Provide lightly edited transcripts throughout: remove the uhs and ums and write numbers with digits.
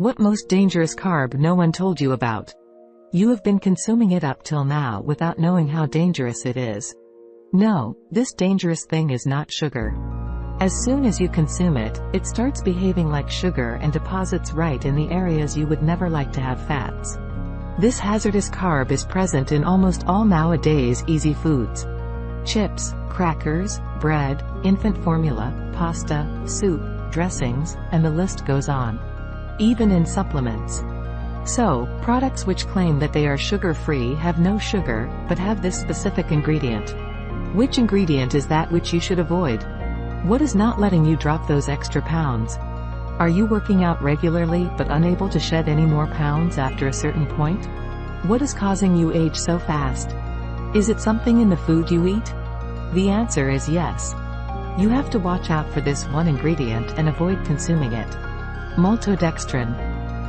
What most dangerous carb no one told you about? You have been consuming it up till now without knowing how dangerous it is. No, this dangerous thing is not sugar. As soon as you consume it, it starts behaving like sugar and deposits right in the areas you would never like to have fats. This hazardous carb is present in almost all nowadays easy foods. Chips, crackers, bread, infant formula, pasta, soup, dressings, and the list goes on. Even in supplements. So, products which claim that they are sugar-free have no sugar, but have this specific ingredient. Which ingredient is that which you should avoid? What is not letting you drop those extra pounds? Are you working out regularly but unable to shed any more pounds after a certain point? What is causing you age so fast? Is it something in the food you eat? The answer is yes. You have to watch out for this one ingredient and avoid consuming it. Maltodextrin.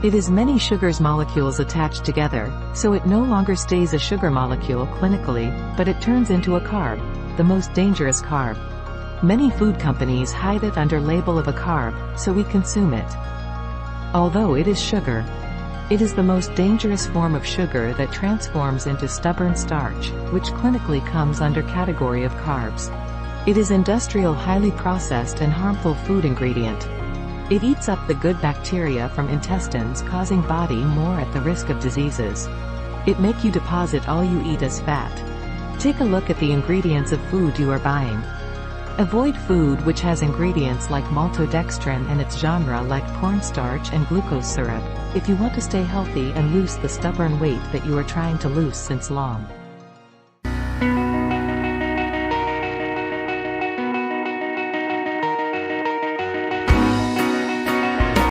It is many sugars molecules attached together, so it no longer stays a sugar molecule clinically, but it turns into a carb, the most dangerous carb. Many food companies hide it under label of a carb, so we consume it. Although it is sugar, it is the most dangerous form of sugar that transforms into stubborn starch, which clinically comes under category of carbs. It is industrial, highly processed and harmful food ingredient. It eats up the good bacteria from intestines, causing body more at the risk of diseases. It make you deposit all you eat as fat. Take a look at the ingredients of food you are buying. Avoid food which has ingredients like maltodextrin and its genre like cornstarch and glucose syrup, if you want to stay healthy and lose the stubborn weight that you are trying to lose since long.